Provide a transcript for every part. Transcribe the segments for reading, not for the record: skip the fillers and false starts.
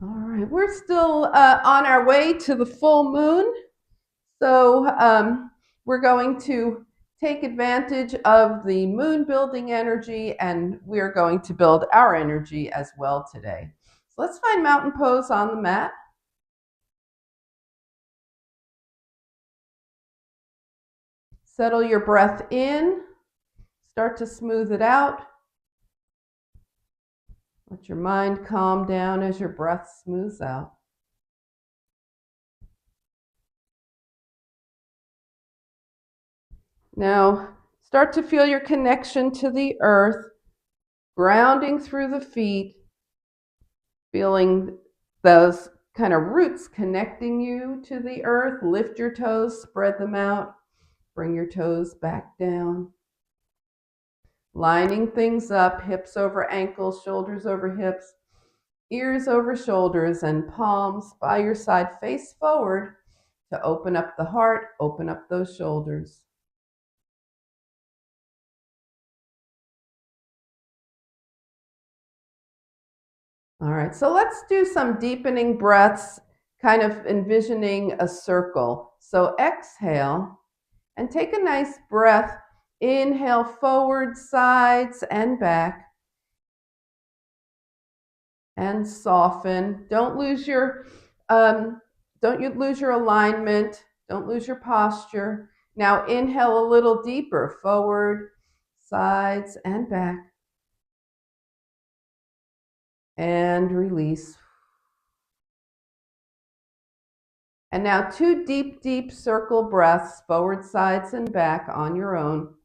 All right, we're still on our way to the full moon. So we're going to take advantage of the moon building energy, and we're going to build our energy as well today. So let's find mountain pose on the mat. Settle your breath in. Start to smooth it out. Let your mind calm down as your breath smooths out. Now, start to feel your connection to the earth, grounding through the feet, feeling those kind of roots connecting you to the earth. Lift your toes, spread them out, bring your toes back down. Lining things up, hips over ankles, shoulders over hips, ears over shoulders, and palms by your side face forward to open up the heart, open up those shoulders. All right, so let's do some deepening breaths, kind of envisioning a circle. So exhale and take a nice breath. Inhale forward, sides and back, and soften. Don't you lose your alignment. Don't lose your posture. Now inhale a little deeper, forward, sides and back, and release. And now two deep, deep circle breaths, forward, sides, and back on your own.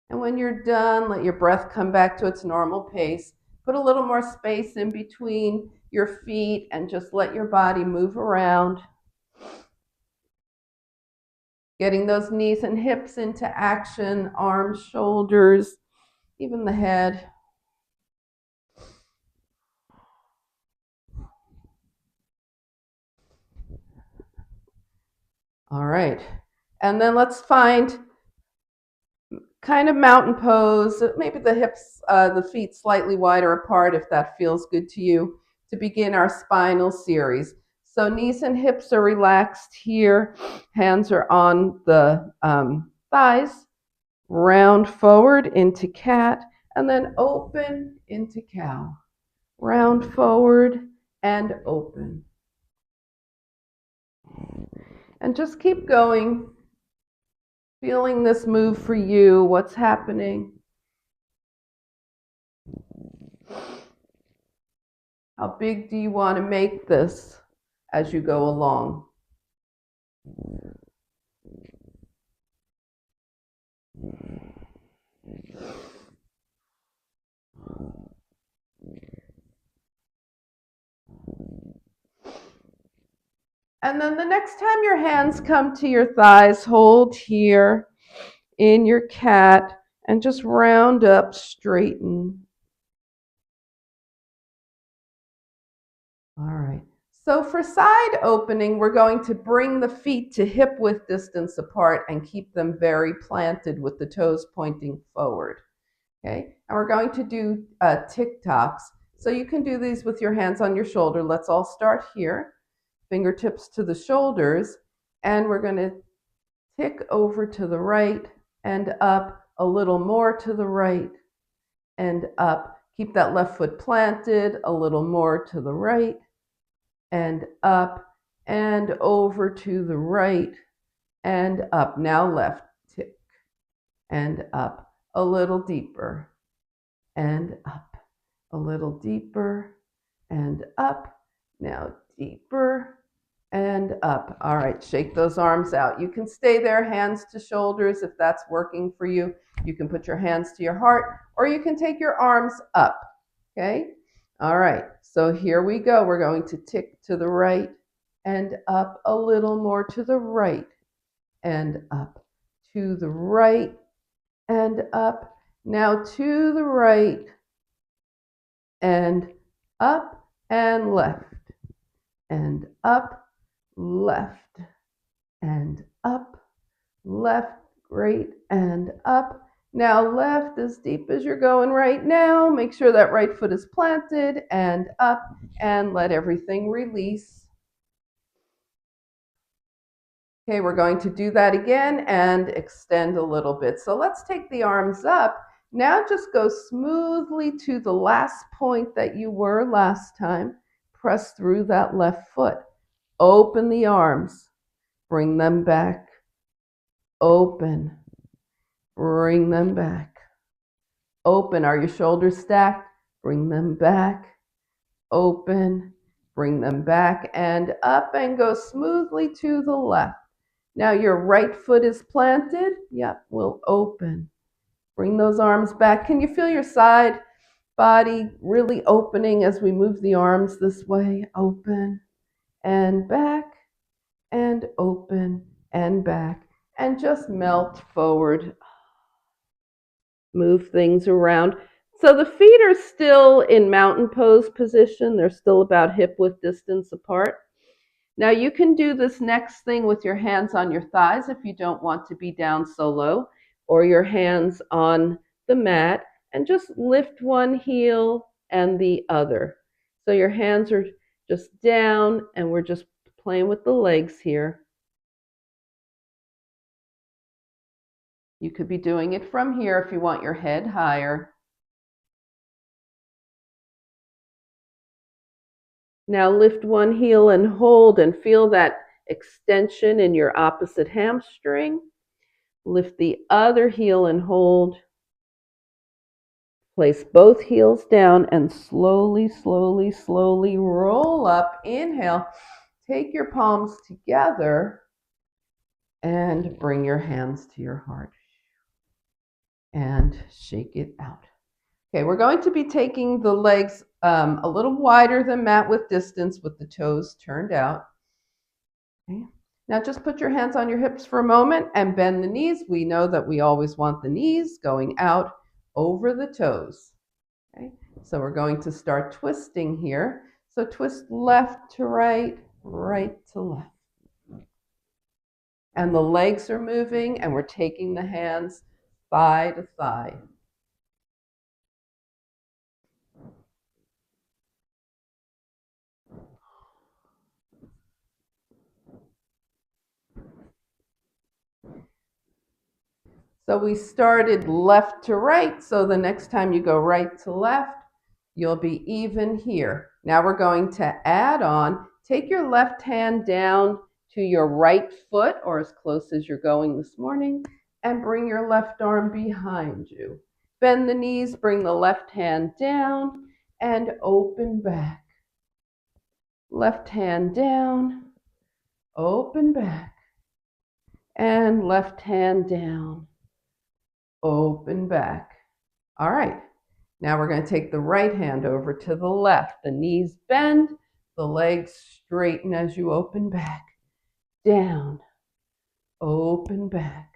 And when you're done, let your breath come back to its normal pace. Put a little more space in between your feet and just let your body move around. Getting those knees and hips into action, arms, shoulders, even the head. All right. And then let's find kind of mountain pose, maybe the hips, the feet slightly wider apart if that feels good to you, to begin our spinal series. So knees and hips are relaxed here. Hands are on the thighs. Round forward into cat, and then open into cow. Round forward and open. And just keep going, feeling this move for you, what's happening. How big do you want to make this as you go along? And then the next time your hands come to your thighs, hold here in your cat and just round up, straighten. All right. So for side opening, we're going to bring the feet to hip width distance apart and keep them very planted with the toes pointing forward. Okay. And we're going to do tick-tocks. So you can do these with your hands on your shoulder. Let's all start here. Fingertips to the shoulders. And we're going to tick over to the right and up, a little more to the right and up. Keep that left foot planted, a little more to the right and up and over to the right and up. Now left, tick and up, a little deeper and up, a little deeper and up. Now deeper and up. All right, shake those arms out. You can stay there, hands to shoulders if that's working for you. You can put your hands to your heart, or you can take your arms up, okay? All right, so here we go. We're going to tick to the right and up, a little more to the right and up, to the right and up. Now to the right and up and left, and up, left, and up, left, great, and up. Now left as deep as you're going right now. Make sure that right foot is planted, and up, and let everything release. Okay, we're going to do that again and extend a little bit. So let's take the arms up. Now just go smoothly to the last point that you were last time. Press through that left foot. Open the arms. Bring them back. Open. Bring them back. Open. Are your shoulders stacked? Bring them back. Open. Bring them back and up and go smoothly to the left. Now your right foot is planted. Yep, we'll open. Bring those arms back. Can you feel your side body really opening as we move the arms this way? Open and back and open and back. And just melt forward. Move things around. So the feet are still in mountain pose position. They're still about hip width distance apart. Now you can do this next thing with your hands on your thighs if you don't want to be down so low, or your hands on the mat, and just lift one heel and the other. So your hands are just down and we're just playing with the legs here. You could be doing it from here if you want your head higher. Now lift one heel and hold and feel that extension in your opposite hamstring. Lift the other heel and hold. Place both heels down and slowly, slowly, slowly roll up. Inhale. Take your palms together and bring your hands to your heart. And shake it out. Okay, we're going to be taking the legs a little wider than mat width distance with the toes turned out. Okay. Now just put your hands on your hips for a moment and bend the knees. We know that we always want the knees going out over the toes. Okay. So we're going to start twisting here. So twist left to right, right to left. And the legs are moving and we're taking the hands thigh to thigh. So we started left to right, so the next time you go right to left, you'll be even here. Now we're going to add on, take your left hand down to your right foot, or as close as you're going this morning, and bring your left arm behind you. Bend the knees, bring the left hand down, and open back. Left hand down, open back, and left hand down. Open back. All right, now we're going to take the right hand over to the left. The knees bend, the legs straighten as you open back. Down, open back.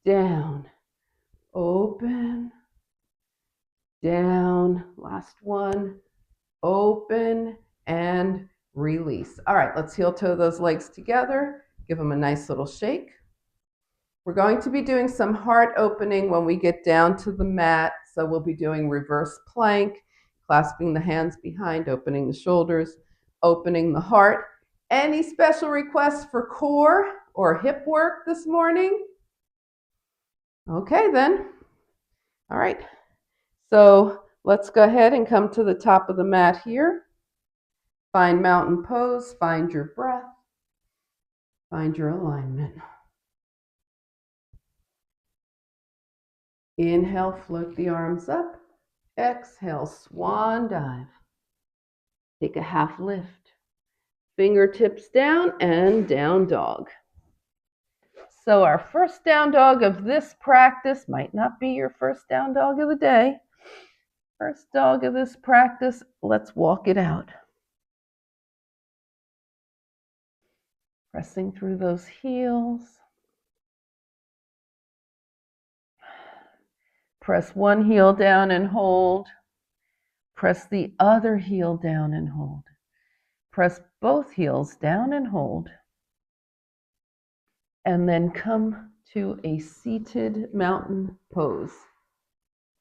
Down, open, down. Last one, open and release. All right, let's heel toe those legs together. Give them a nice little shake. We're going to be doing some heart opening when we get down to the mat. So we'll be doing reverse plank, clasping the hands behind, opening the shoulders, opening the heart. Any special requests for core or hip work this morning? Okay then. All right. So let's go ahead and come to the top of the mat here. Find mountain pose, find your breath, find your alignment. Inhale, float the arms up. Exhale, swan dive. Take a half lift. Fingertips down and down dog. So our first down dog of this practice might not be your first down dog of the day. First dog of this practice, let's walk it out. Pressing through those heels. Press one heel down and hold. Press the other heel down and hold. Press both heels down and hold. And then come to a seated mountain pose.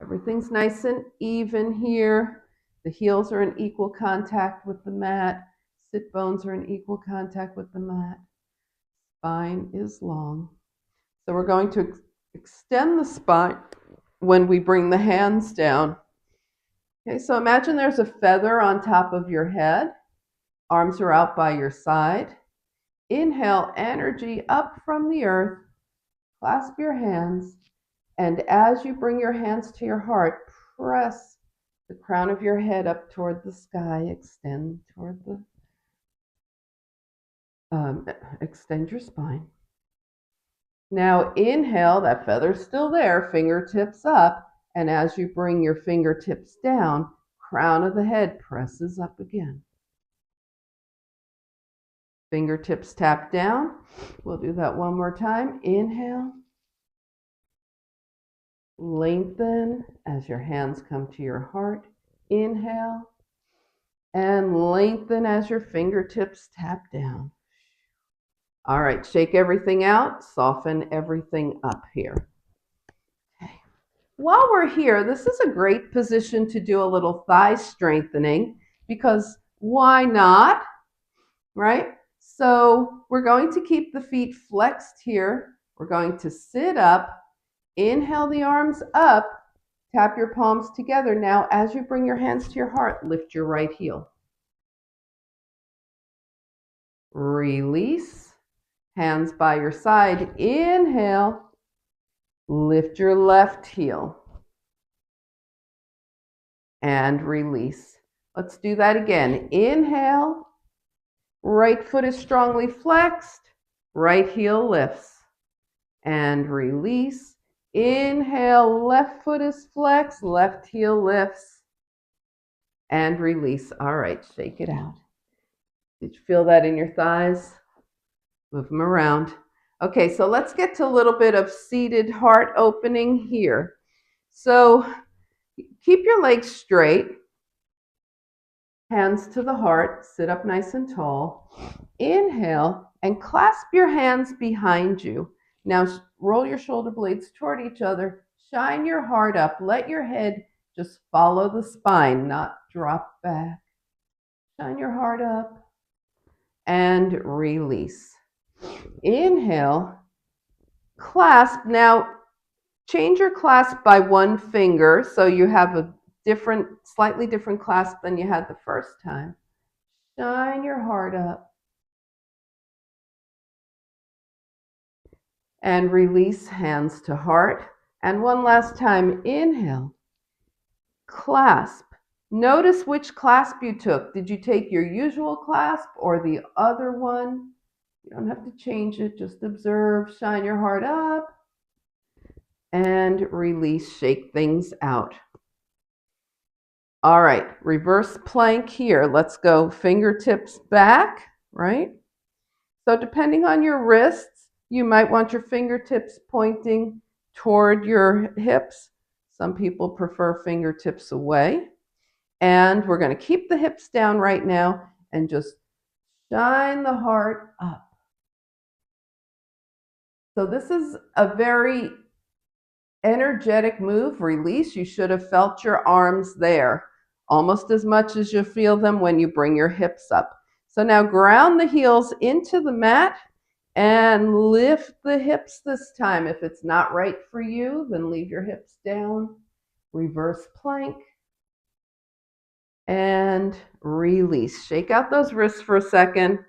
Everything's nice and even here. The heels are in equal contact with the mat. Sit bones are in equal contact with the mat. Spine is long. So we're going to extend the spine when we bring the hands down. Okay, so imagine there's a feather on top of your head. Arms are out by your side. Inhale energy up from the earth. Clasp your hands. And as you bring your hands to your heart, press the crown of your head up toward the sky. Extend toward the, extend your spine. Now inhale, that feather's still there, fingertips up. And as you bring your fingertips down, crown of the head presses up again. Fingertips tap down. We'll do that one more time. Inhale. Lengthen as your hands come to your heart. Inhale. And lengthen as your fingertips tap down. All right, shake everything out. Soften everything up here. Okay. While we're here, this is a great position to do a little thigh strengthening because why not, right? So we're going to keep the feet flexed here. We're going to sit up. Inhale the arms up. Tap your palms together. Now, as you bring your hands to your heart, lift your right heel. Release. Hands by your side. Inhale. Lift your left heel. And release. Let's do that again. Inhale. Right foot is strongly flexed. Right heel lifts. And release. Inhale, left foot is flexed, left heel lifts. And release. All right, shake it out. Did you feel that in your thighs? Move them around. Okay, so let's get to a little bit of seated heart opening here. So keep your legs straight. Hands to the heart, sit up nice and tall. Inhale and clasp your hands behind you. Now roll your shoulder blades toward each other. Shine your heart up. Let your head just follow the spine, not drop back. Shine your heart up and release. Inhale, clasp. Now change your clasp by one finger so you have a slightly different clasp than you had the first time. Shine your heart up. And release, hands to heart. And one last time, inhale, clasp. Notice which clasp you took. Did you take your usual clasp or the other one? You don't have to change it, just observe, shine your heart up, and release, shake things out. All right, reverse plank here. Let's go fingertips back, right? So depending on your wrists, you might want your fingertips pointing toward your hips. Some people prefer fingertips away. And we're going to keep the hips down right now and just shine the heart up. So this is a very energetic move, release. You should have felt your arms there almost as much as you feel them when you bring your hips up. So now ground the heels into the mat and lift the hips this time. If it's not right for you, then leave your hips down. Reverse plank and release. Shake out those wrists for a second.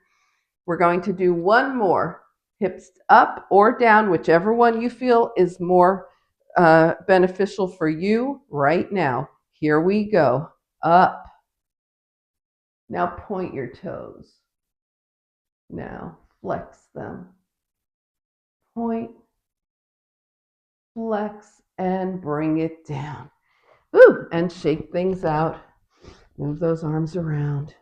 We're going to do one more. Hips up or down, whichever one you feel is more beneficial for you right now. Here we go. Up. Now point your toes. Now flex them. Point, flex, and bring it down. Ooh, and shake things out. Move those arms around.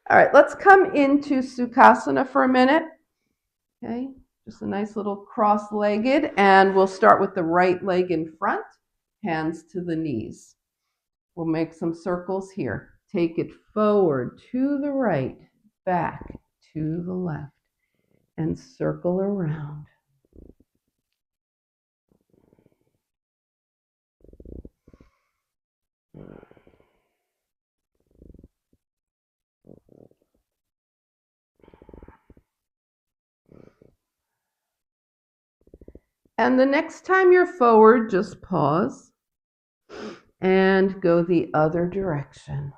All right, let's come into Sukhasana for a minute. Okay, just a nice little cross-legged, and we'll start with the right leg in front. hands to the knees. We'll make some circles here. Take it forward to the right, back to the left, and circle around. And the next time you're forward, just pause and go the other direction.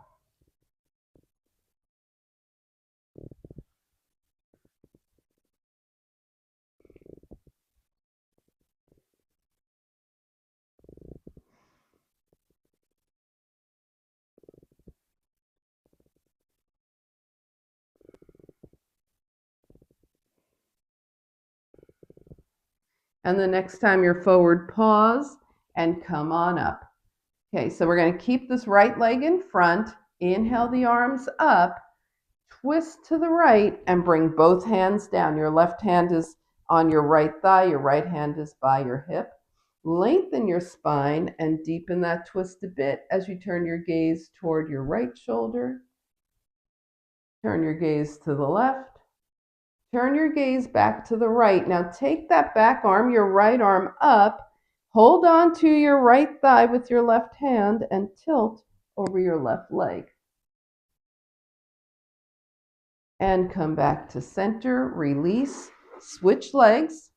And the next time you're forward, pause and come on up. Okay, so we're going to keep this right leg in front. Inhale the arms up, twist to the right, and bring both hands down. Your left hand is on your right thigh, your right hand is by your hip. Lengthen your spine and deepen that twist a bit as you turn your gaze toward your right shoulder. Turn your gaze to the left. Turn your gaze back to the right. Now take that back arm, your right arm up. Hold on to your right thigh with your left hand and tilt over your left leg. And come back to center, release, switch legs.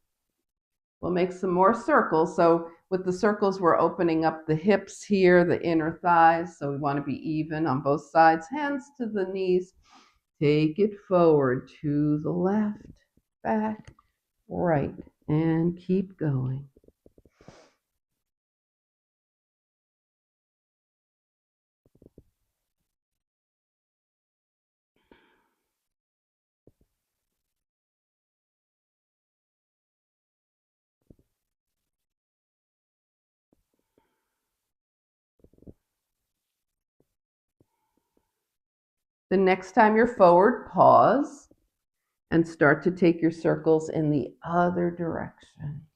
We'll make some more circles. So with the circles, we're opening up the hips here, the inner thighs. So we want to be even on both sides. Hands to the knees. Take it forward to the left, back, right, and keep going. The next time you're forward, pause and start to take your circles in the other direction.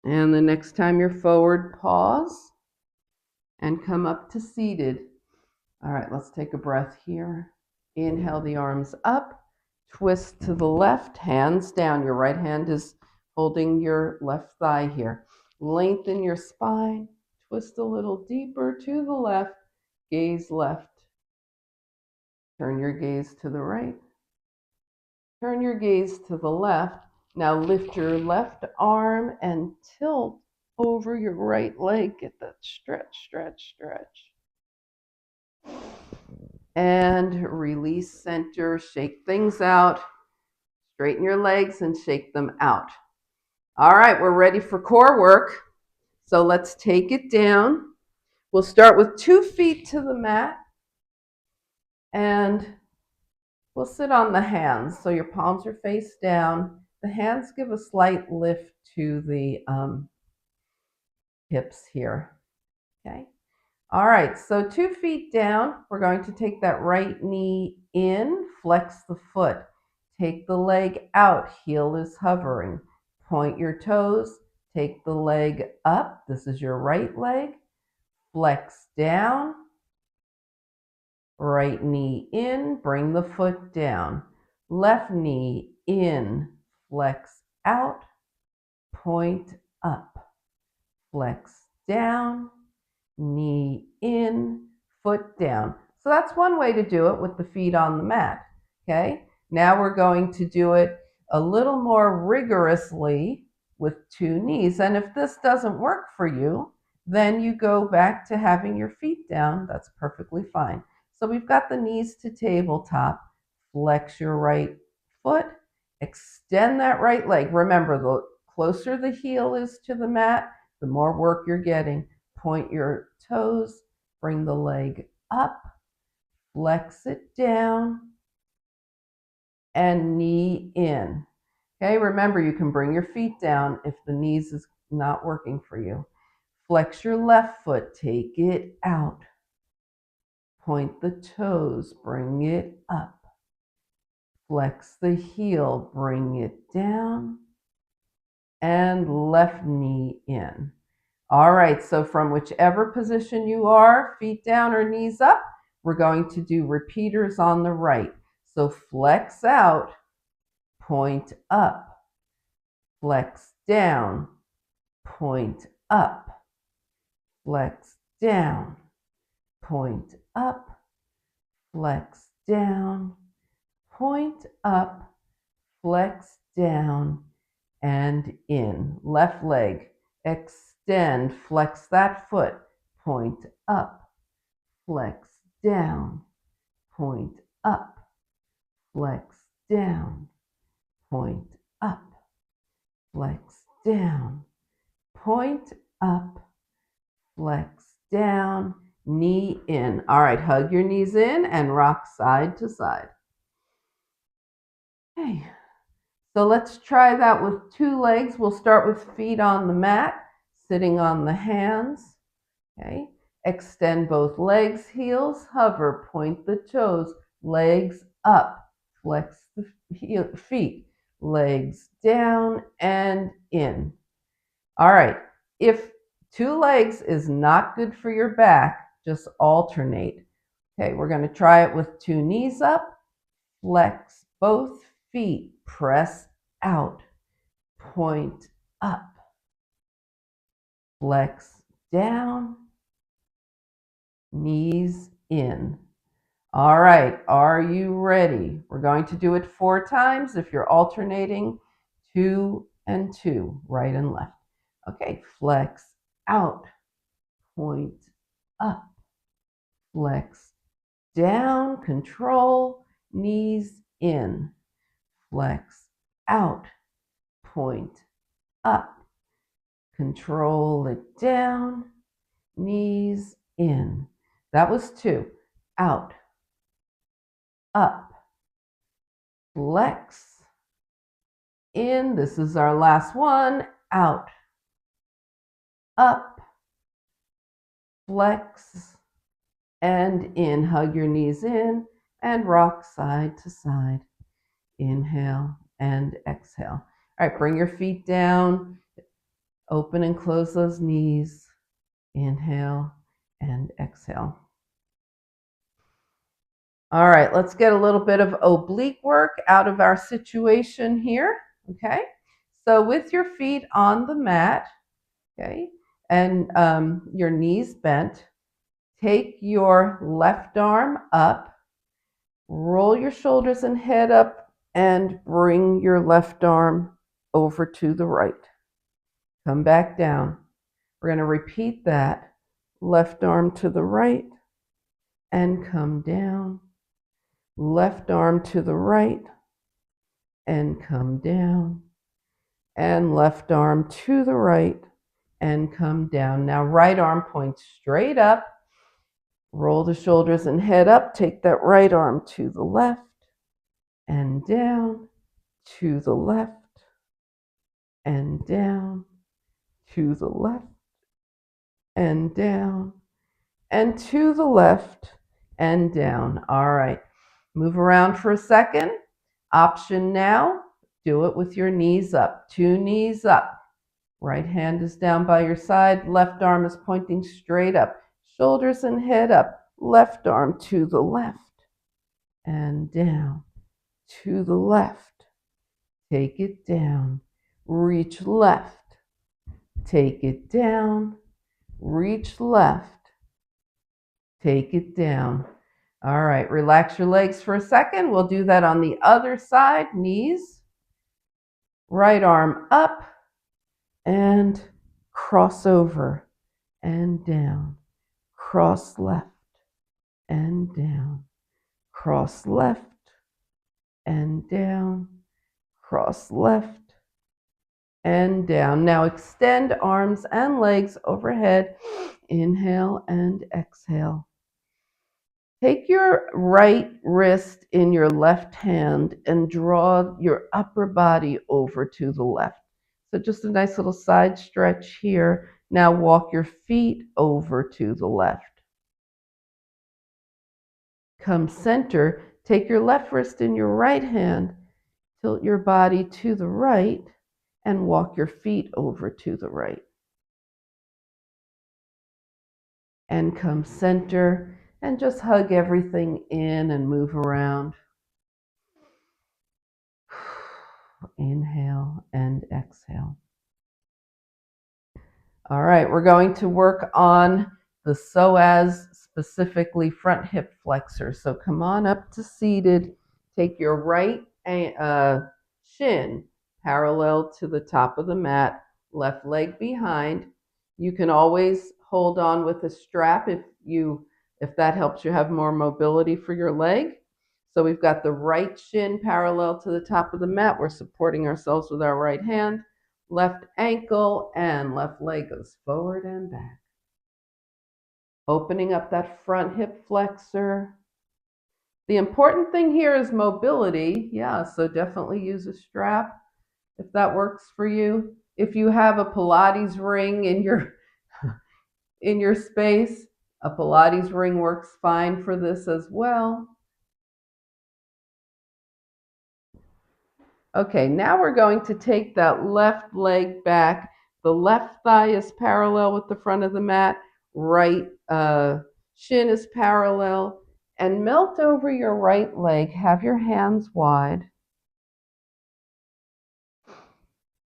And the next time you're forward, pause and come up to seated. All right, let's take a breath here. Inhale the arms up, twist to the left, hands down. Your right hand is holding your left thigh here. Lengthen your spine, twist a little deeper to the left, gaze left. Turn your gaze to the right. Turn your gaze to the left. Now lift your left arm and tilt over your right leg. Get that stretch, stretch, stretch. And release center, shake things out. Straighten your legs and shake them out. All right, we're ready for core work. So let's take it down. We'll start with 2 feet to the mat. And we'll sit on the hands. So your palms are face down. The hands give a slight lift to the hips here. Okay. All right, so 2 feet down, we're going to take that right knee in, flex the foot. Take the leg out, heel is hovering. Point your toes, take the leg up. This is your right leg. Flex down. Right knee in, bring the foot down. Left knee in, flex out, point up. Flex down, knee in, foot down. So that's one way to do it with the feet on the mat, okay? Now we're going to do it a little more rigorously with 2 knees. And if this doesn't work for you, then you go back to having your feet down. That's perfectly fine. So we've got the knees to tabletop. Flex your right foot, extend that right leg. Remember, the closer the heel is to the mat, the more work you're getting. Point your toes, bring the leg up, flex it down, and knee in. Okay, remember you can bring your feet down if the knees is not working for you. Flex your left foot, take it out. Point the toes, bring it up. Flex the heel, bring it down. And left knee in. All right, so from whichever position you are, feet down or knees up, we're going to do repeaters on the right. So flex out, point up, flex down, point up, flex down, point up, flex down, point up, flex down, and in. Left leg, extend, flex that foot, point up, flex down, point up, flex down, point up, flex down, point up, flex down, knee in. All right, hug your knees in and rock side to side. Okay, so let's try that with 2 legs. We'll start with feet on the mat, sitting on the hands. Okay, extend both legs, heels, hover, point the toes, legs up, flex the feet, legs down and in. All right, if 2 legs is not good for your back, just alternate. Okay, we're going to try it with 2 knees up, flex both feet, press out, point up, flex down, knees in. All right, are you ready? We're going to do it 4 times. If you're alternating, 2 and 2, right and left. Okay, flex out, point up, flex down, control, knees in, flex out, point up, control it down, knees in. That was 2. Out, up, flex, in. This is our last one. Out, up, flex, and in. Hug your knees in and rock side to side. Inhale and exhale. All right, bring your feet down. Open and close those knees. Inhale and exhale. All right, let's get a little bit of oblique work out of our situation here. Okay, so with your feet on the mat, okay, and your knees bent, take your left arm up, roll your shoulders and head up, and bring your left arm over to the right. Come back down. We're going to repeat that. Left arm to the right and come down. Left arm to the right and come down. And left arm to the right and come down. Now right arm points straight up. Roll the shoulders and head up. Take that right arm to the left and down, to the left and down, to the left and down, and to the left and down. All right, move around for a second. Option now, do it with your knees up. 2 knees up. Right hand is down by your side. Left arm is pointing straight up. Shoulders and head up. Left arm to the left and down, to the left. Take it down. Reach left. Take it down. Reach left. Take it down. All right, relax your legs for a second. We'll do that on the other side. Knees. Right arm up and cross over and down. Cross left and down. Cross left and down. Cross left and down. Now extend arms and legs overhead. Inhale and exhale. Take your right wrist in your left hand and draw your upper body over to the left. So just a nice little side stretch here. Now walk your feet over to the left. Come center, take your left wrist in your right hand, tilt your body to the right, and walk your feet over to the right. And come center and just hug everything in and move around. Inhale and exhale. All right, we're going to work on the psoas, specifically front hip flexor. So come on up to seated. Take your right shin parallel to the top of the mat, left leg behind. You can always hold on with a strap if that helps you have more mobility for your leg. So we've got the right shin parallel to the top of the mat. We're supporting ourselves with our right hand. Left ankle and left leg goes forward and back. Opening up that front hip flexor. The important thing here is mobility. Yeah, so definitely use a strap if that works for you. If you have a Pilates ring in your space, a Pilates ring works fine for this as well. Okay, now we're going to take that left leg back. The left thigh is parallel with the front of the mat. Right shin is parallel. And melt over your right leg. Have your hands wide.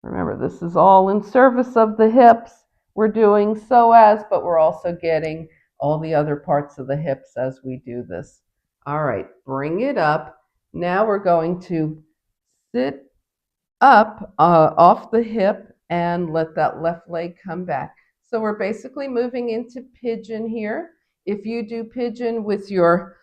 Remember, this is all in service of the hips. We're doing psoas, but we're also getting all the other parts of the hips as we do this. All right, bring it up. Now we're going to sit up off the hip and let that left leg come back. So we're basically moving into pigeon here. If you do pigeon with your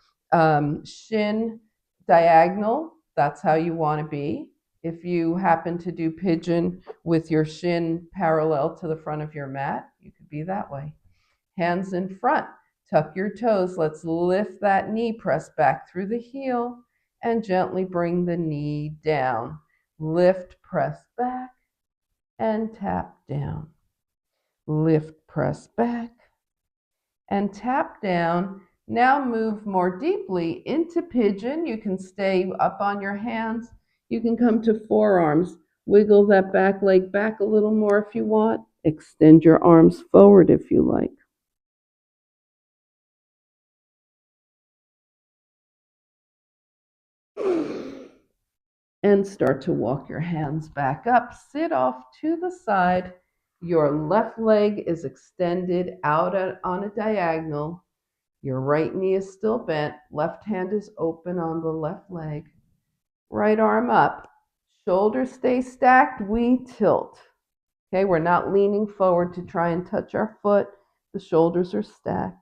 shin diagonal, that's how you want to be. If you happen to do pigeon with your shin parallel to the front of your mat, you could be that way. Hands in front, tuck your toes. Let's lift that knee, press back through the heel, and gently bring the knee down. Lift, press back, and tap down. Lift, press back, and tap down. Now move more deeply into pigeon. You can stay up on your hands. You can come to forearms. Wiggle that back leg back a little more if you want. Extend your arms forward if you like. And start to walk your hands back up. Sit off to the side. Your left leg is extended out on a diagonal. Your right knee is still bent. Left hand is open on the left leg. Right arm up. Shoulders stay stacked. We tilt. Okay, we're not leaning forward to try and touch our foot. The shoulders are stacked.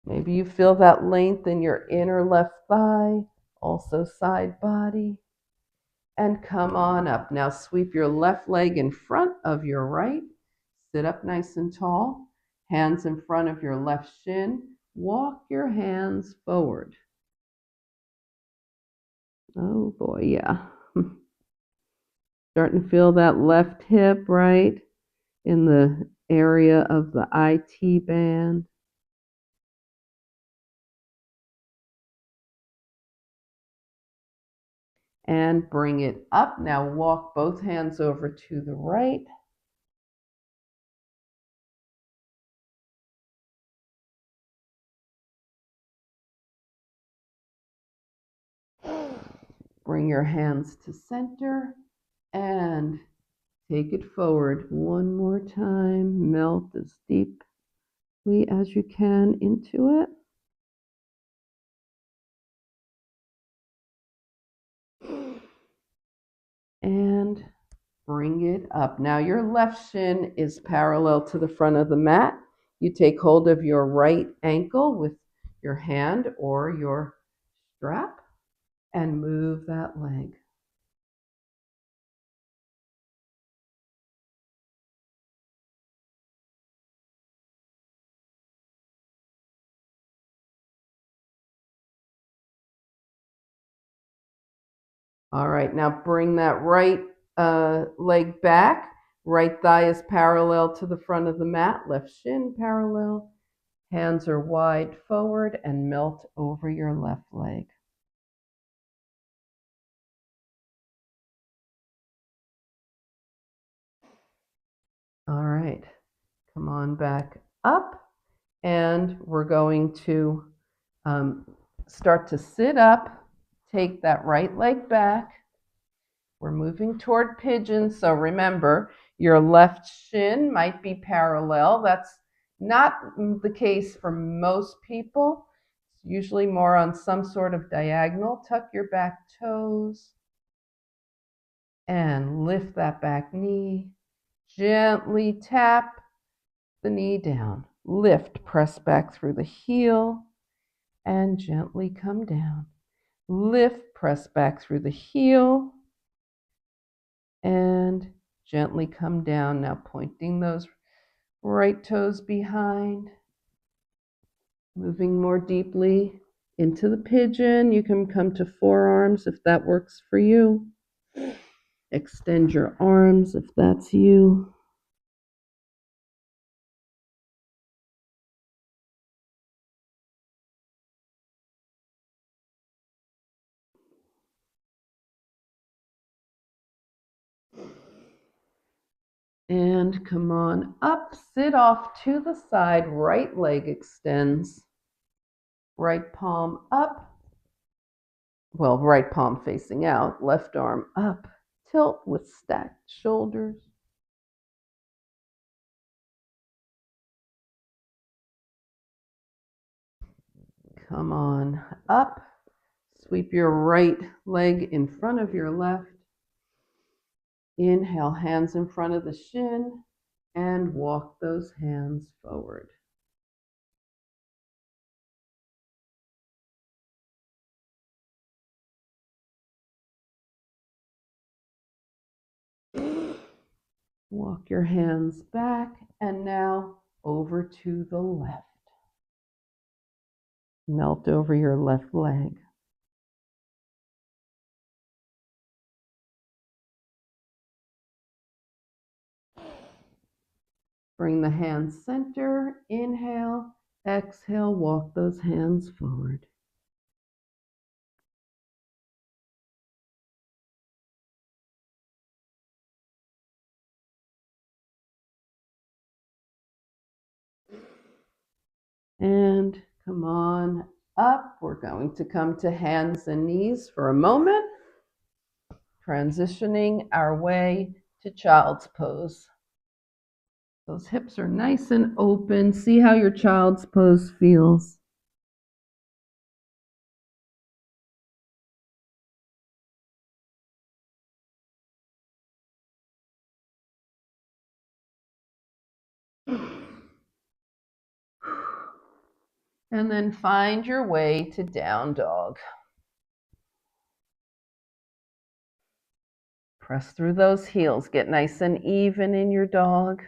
Maybe you feel that length in your inner left thigh, also side body. And come on up. Now sweep your left leg in front of your right. Sit up nice and tall. Hands in front of your left shin. Walk your hands forward. Oh boy, yeah. Starting to feel that left hip, right? In the area of the IT band. And bring it up. Now walk both hands over to the right. Bring your hands to center and take it forward one more time. Melt as deeply as you can into it. And bring it up. Now your left shin is parallel to the front of the mat. You take hold of your right ankle with your hand or your strap and move that leg. All right, now bring that right leg back. Right thigh is parallel to the front of the mat, left shin parallel. Hands are wide forward and melt over your left leg. All right, come on back up, and we're going to start to sit up. Take that right leg back. We're moving toward pigeon, so remember, your left shin might be parallel. That's not the case for most people. It's usually more on some sort of diagonal. Tuck your back toes and lift that back knee. Gently tap the knee down. Lift, press back through the heel, and gently come down. Lift, press back through the heel, and gently come down. Now pointing those right toes behind. Moving more deeply into the pigeon. You can come to forearms if that works for you. Extend your arms if that's you. And come on up, sit off to the side, right leg extends, right palm up, well, right palm facing out, left arm up, tilt with stacked shoulders. Come on up, sweep your right leg in front of your left. Inhale, hands in front of the shin, and walk those hands forward. Walk your hands back, and now over to the left. Melt over your left leg. Bring the hands center, inhale, exhale, walk those hands forward. And come on up. We're going to come to hands and knees for a moment, transitioning our way to child's pose. Those hips are nice and open. See how your child's pose feels. And then find your way to down dog. Press through those heels. Get nice and even in your dog.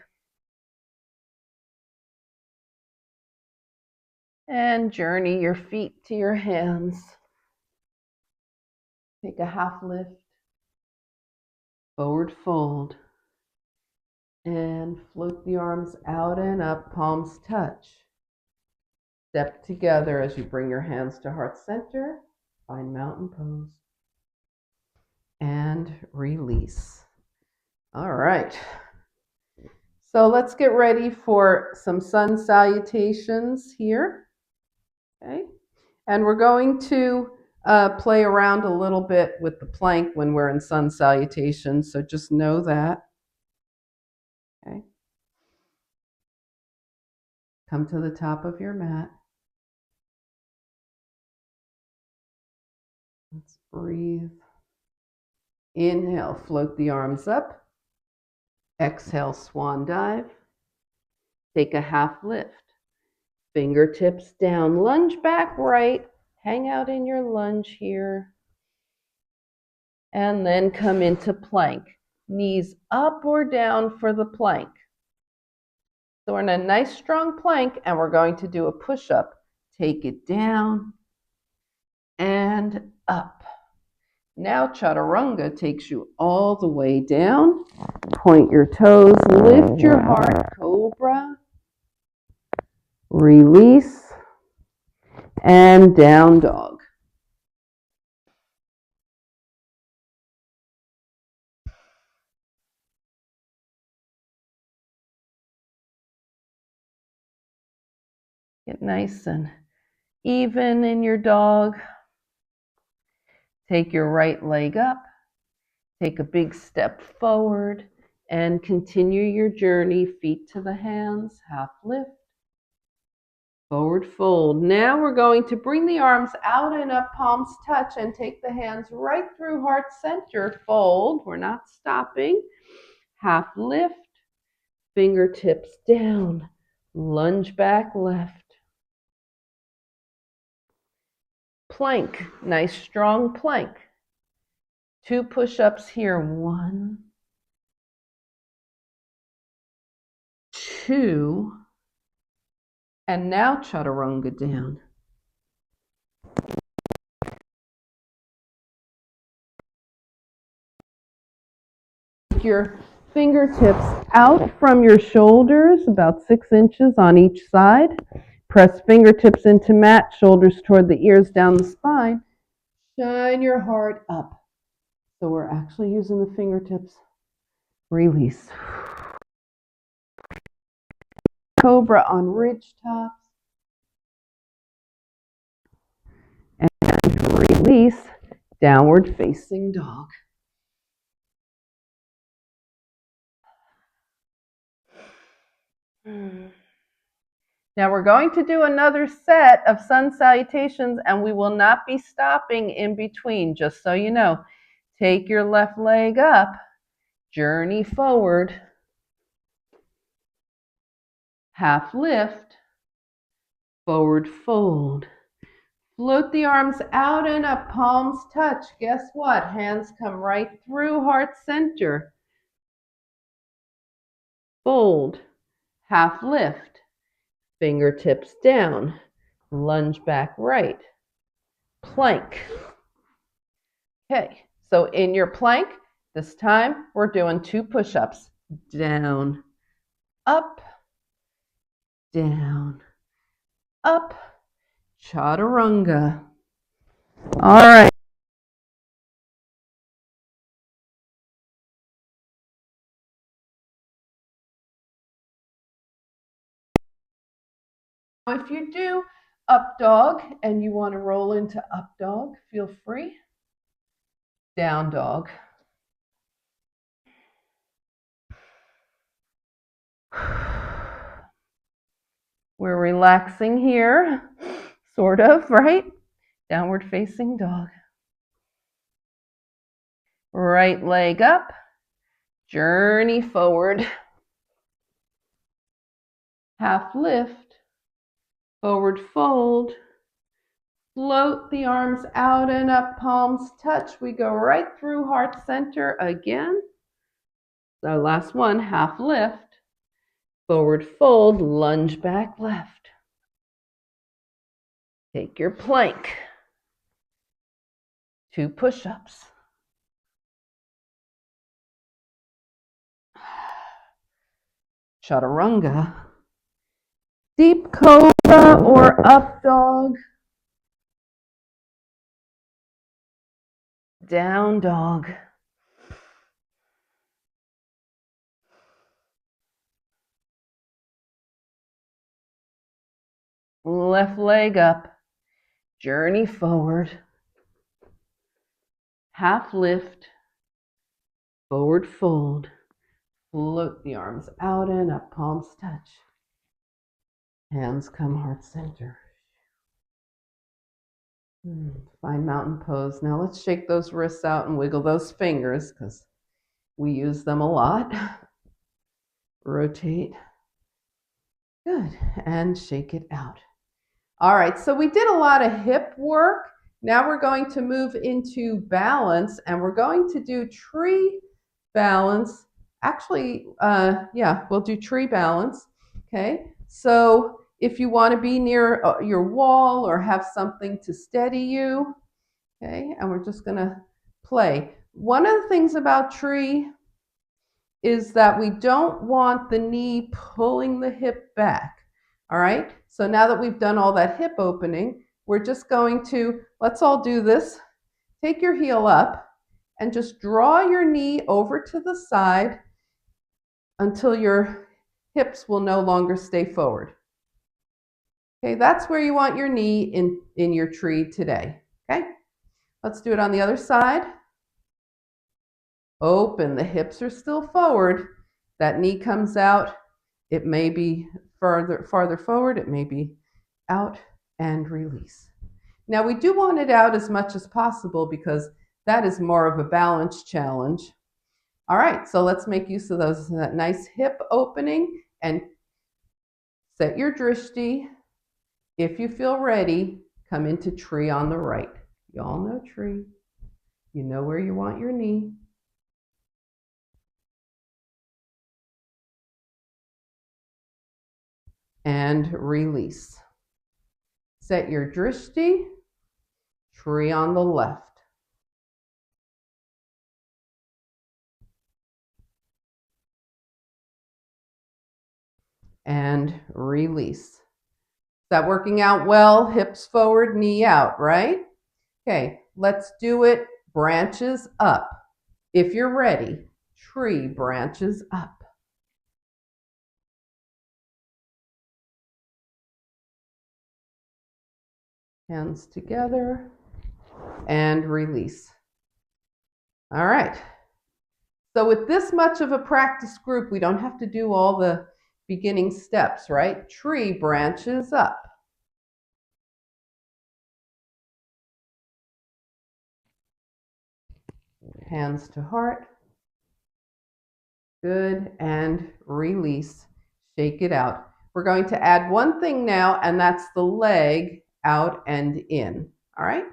And journey your feet to your hands. Take a half lift. Forward fold. And float the arms out and up, palms touch. Step together as you bring your hands to heart center. Find mountain pose. And release. All right. So let's get ready for some sun salutations here. Okay. And we're going to play around a little bit with the plank when we're in sun salutations. So just know that. Okay. Come to the top of your mat. Let's breathe. Inhale, float the arms up. Exhale, swan dive. Take a half lift. Fingertips down, lunge back right. Hang out in your lunge here. And then come into plank. Knees up or down for the plank. So we're in a nice strong plank, and we're going to do a push-up. Take it down and up. Now chaturanga takes you all the way down. Point your toes, lift your heart, cobra, release, and down dog. Get nice and even in your dog. Take your right leg up. Take a big step forward and continue your journey. Feet to the hands, half lift, forward fold. Now we're going to bring the arms out and up, palms touch, and take the hands right through heart center. Fold. We're not stopping. Half lift, fingertips down, lunge back left. Plank, nice strong plank. 2 push-ups here. 1, 2, and now chaturanga down. Take your fingertips out from your shoulders, about 6 inches on each side. Press fingertips into mat, shoulders toward the ears, down the spine. Shine your heart up. So we're actually using the fingertips. Release. Cobra on ridge tops. And release, downward facing dog. Now we're going to do another set of sun salutations, and we will not be stopping in between, just so you know. Take your left leg up, journey forward, half lift, forward fold. Float the arms out and up, palms touch. Guess what? Hands come right through heart center. Fold, half lift, fingertips down, lunge back right, plank. Okay, so in your plank, this time we're doing 2 push-ups. Down, up, down, up, chaturanga. All right. If you do up dog and you want to roll into up dog, feel free. Down dog. We're relaxing here, sort of, right? Downward facing dog. Right leg up, journey forward. Half lift, forward fold. Float the arms out and up, palms touch. We go right through heart center again. So last one, half lift, forward fold, lunge back left. Take your plank. 2 push-ups. Chaturanga. Deep cobra or up dog. Down dog. Left leg up. Journey forward. Half lift. Forward fold. Float the arms out and up, palms touch. Hands come heart center. Find mountain pose. Now let's shake those wrists out and wiggle those fingers because we use them a lot. Rotate. Good. And shake it out. All right, so we did a lot of hip work. Now we're going to move into balance, and we're going to do tree balance. Actually, we'll do tree balance. Okay, so if you want to be near your wall or have something to steady you, okay, and we're just going to play. One of the things about tree is that we don't want the knee pulling the hip back. All right, so now that we've done all that hip opening, we're just going to, let's all do this. Take your heel up and just draw your knee over to the side until your hips will no longer stay forward. Okay, that's where you want your knee in your tree today. Okay, let's do it on the other side. Open, the hips are still forward. That knee comes out. It may be farther forward, it may be out, and release. Now we do want it out as much as possible because that is more of a balance challenge. All right, so let's make use of that nice hip opening and set your drishti. If you feel ready, come into tree on the right. You all know tree. You know where you want your knee. And release. Set your drishti, tree on the left. And release. Is that working out well? Hips forward, knee out, right? Okay, let's do it branches up. If you're ready, tree branches up. Hands together and release. All right. So with this much of a practice group, we don't have to do all the beginning steps, right? Tree branches up. Hands to heart. Good, and release. Shake it out. We're going to add one thing now, and that's the leg out and in. All right?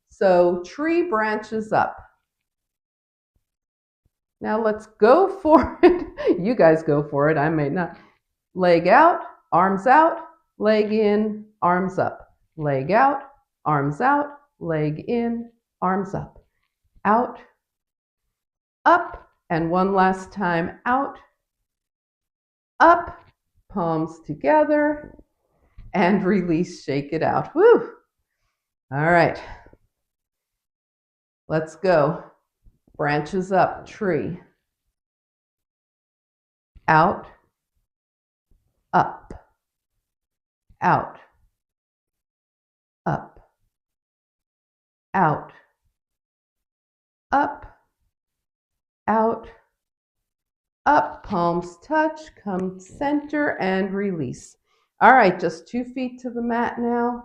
So tree branches up. Now let's go for it. You guys go for it. I may not. Leg out, arms out, leg in, arms up. Leg out, arms out, leg in, arms up. Out, up, and one last time. Out, up, palms together, and release, shake it out. Woo! All right. Let's go. Branches up, tree. Out, up, out, up, out, up, out, up, palms touch, come center and release. All right, just 2 feet to the mat now.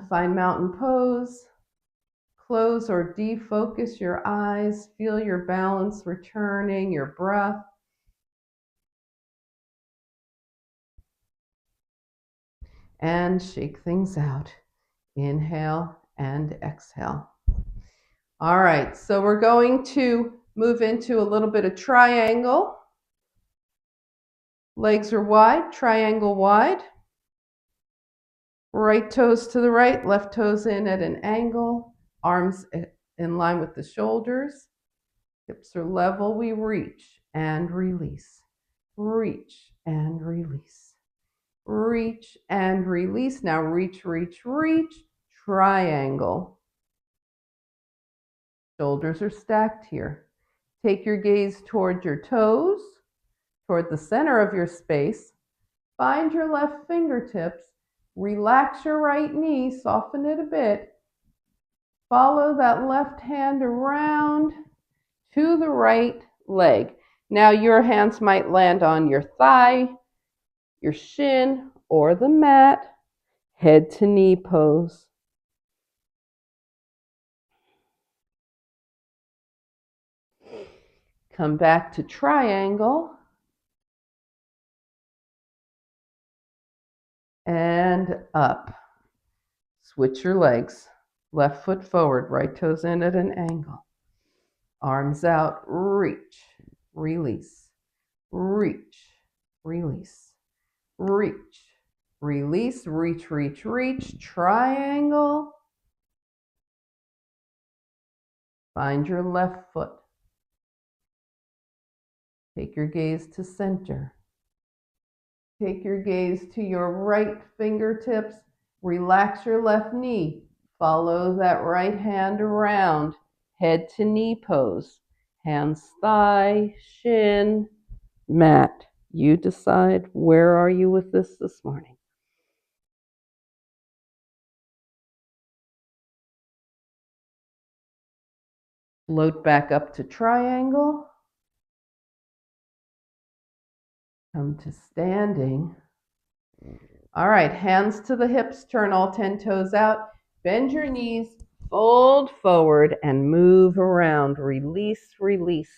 Find mountain pose. Close or defocus your eyes. Feel your balance returning, your breath. And shake things out. Inhale and exhale. All right, so we're going to move into a little bit of triangle. Legs are wide, triangle wide. Right toes to the right, left toes in at an angle. Arms in line with the shoulders. Hips are level. We reach and release. Reach and release. Reach and release. Now reach, reach, reach. Triangle. Shoulders are stacked here. Take your gaze toward your toes, toward the center of your space. Find your left fingertips. Relax your right knee, soften it a bit. Follow that left hand around to the right leg. Now your hands might land on your thigh, your shin, or the mat. Head to knee pose. Come back to triangle. And up. Switch your legs. Left foot forward, right toes in at an angle. Arms out, reach, release, reach, release, reach, release, reach, reach, reach, triangle. Find your left foot. Take your gaze to center. Take your gaze to your right fingertips. Relax your left knee. Follow that right hand around. Head to knee pose. Hands thigh, shin, mat. You decide where are you with this morning. Float back up to triangle. Come to standing. All right, hands to the hips, turn all 10 toes out. Bend your knees, fold forward, and move around. Release, release.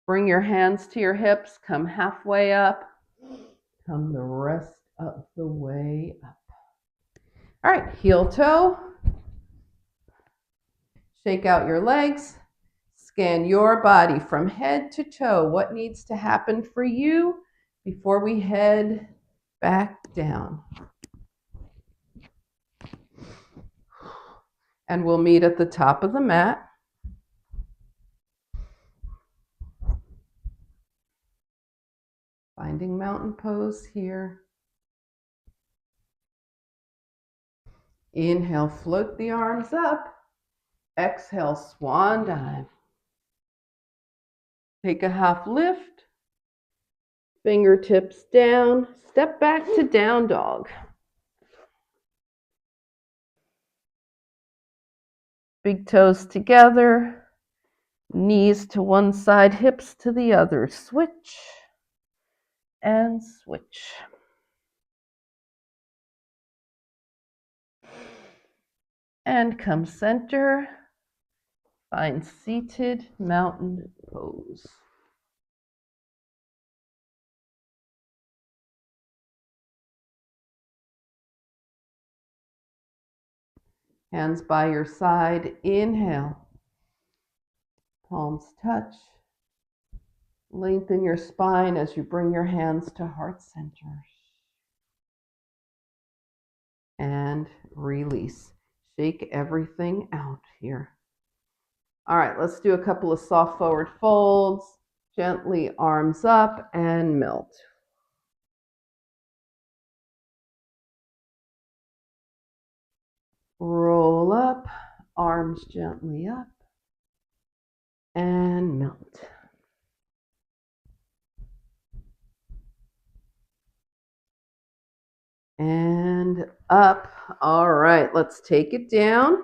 Bring your hands to your hips, come halfway up, come the rest of the way up. All right, heel toe. Shake out your legs. Scan your body from head to toe. What needs to happen for you before we head back down? And we'll meet at the top of the mat. Finding mountain pose here. Inhale, float the arms up. Exhale, swan dive. Take a half lift. Fingertips down. Step back to down dog. Big toes together. Knees to one side, hips to the other. Switch and switch. And come center. Find seated mountain pose. Hands by your side. Inhale. Palms touch. Lengthen your spine as you bring your hands to heart center. And release. Shake everything out here. All right, let's do a couple of soft forward folds. Gently arms up and melt. Roll up, arms gently up, and melt. And up. All right, let's take it down.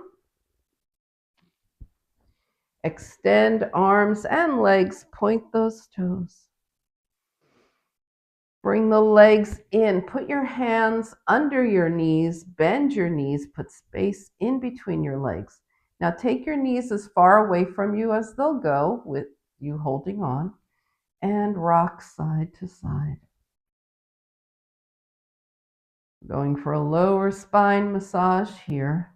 Extend arms and legs, point those toes. Bring the legs in. Put your hands under your knees, bend your knees, put space in between your legs. Now take your knees as far away from you as they'll go with you holding on, and rock side to side. Going for a lower spine massage here.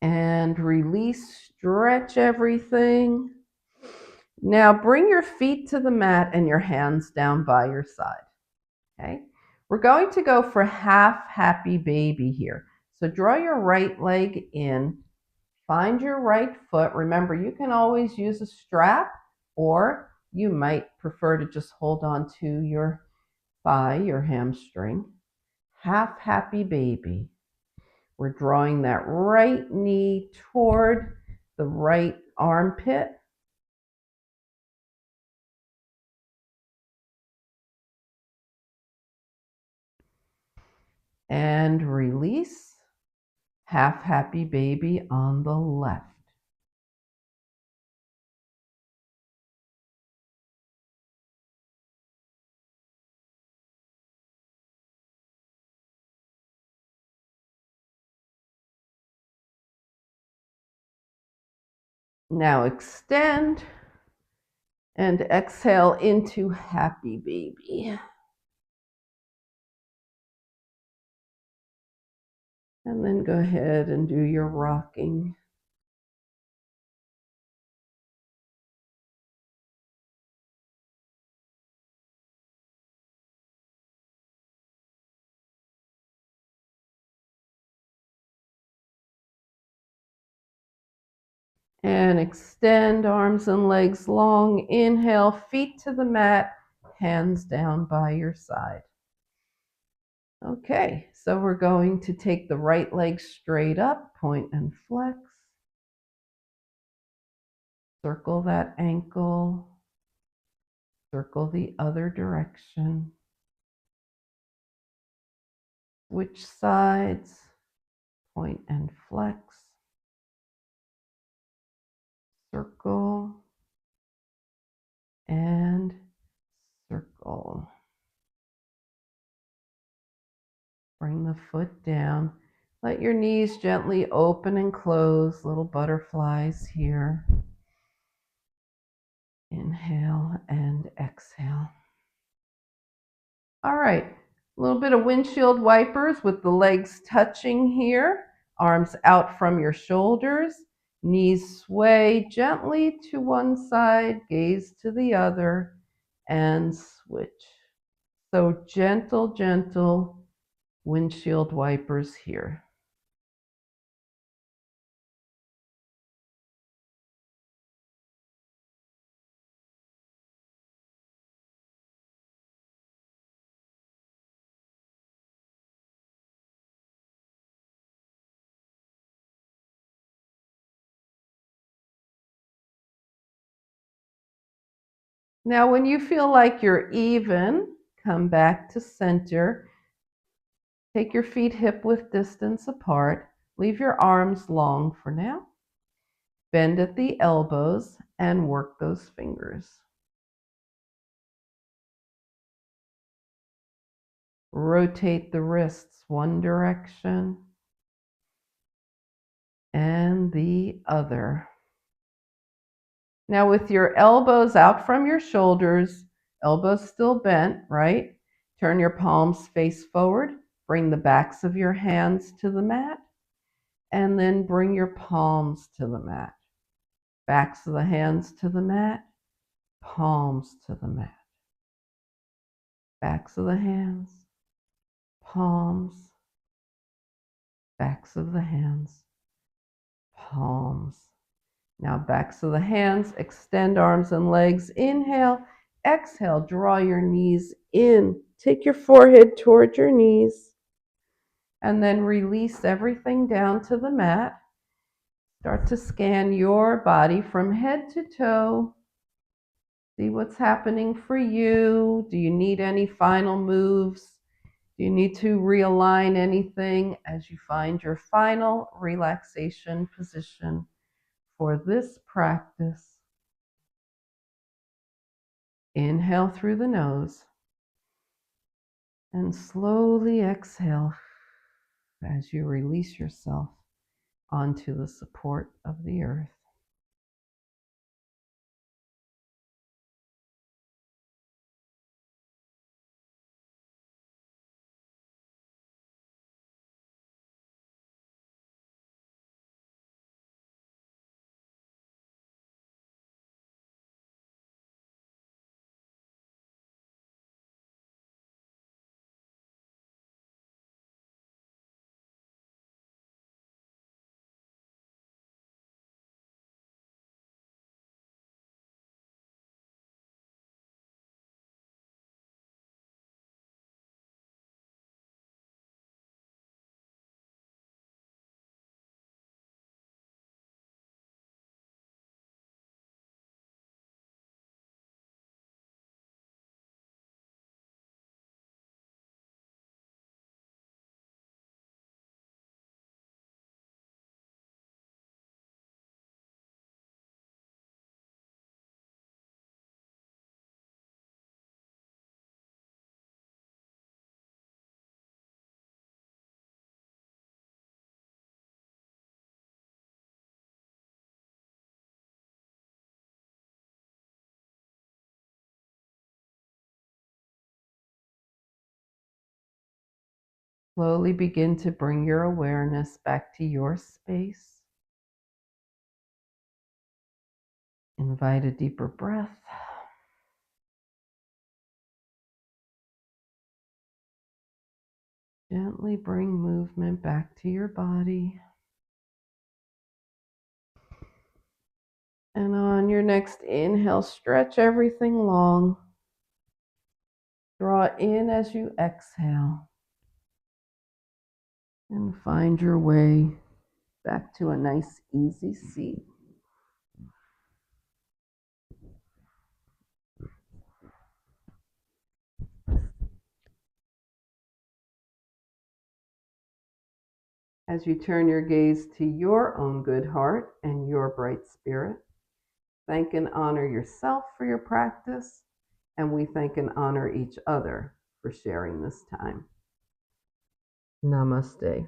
And release, stretch everything. Now bring your feet to the mat and your hands down by your side. Okay? We're going to go for half happy baby here. So draw your right leg in, find your right foot. Remember, you can always use a strap, or you might prefer to just hold on to your thigh, your hamstring. Half happy baby. We're drawing that right knee toward the right armpit. And release. Half happy baby on the left. Now extend and exhale into happy baby. And then go ahead and do your rocking. And extend arms and legs long. Inhale, feet to the mat, hands down by your side. Okay, so we're going to take the right leg straight up, point and flex. Circle that ankle. Circle the other direction. Switch sides, point and flex. Circle and circle. Bring the foot down. Let your knees gently open and close, little butterflies here. Inhale and exhale. All right, a little bit of windshield wipers with the legs touching here, arms out from your shoulders, knees sway gently to one side, gaze to the other, and switch. So gentle, gentle windshield wipers here. Now, when you feel like you're even, come back to center. Take your feet hip-width distance apart. Leave your arms long for now. Bend at the elbows and work those fingers. Rotate the wrists one direction and the other. Now with your elbows out from your shoulders, elbows still bent, right? Turn your palms face forward. Bring the backs of your hands to the mat. And then bring your palms to the mat. Backs of the hands to the mat. Palms to the mat. Backs of the hands. Palms. Backs of the hands. Palms. Now backs of the hands, extend arms and legs. Inhale, exhale, draw your knees in. Take your forehead toward your knees. And then release everything down to the mat. Start to scan your body from head to toe. See what's happening for you. Do you need any final moves? Do you need to realign anything as you find your final relaxation position for this practice? Inhale through the nose and slowly exhale as you release yourself onto the support of the earth. Slowly begin to bring your awareness back to your space. Invite a deeper breath. Gently bring movement back to your body. And on your next inhale, stretch everything long. Draw in as you exhale. And find your way back to a nice, easy seat. As you turn your gaze to your own good heart and your bright spirit, thank and honor yourself for your practice, and we thank and honor each other for sharing this time. Namaste.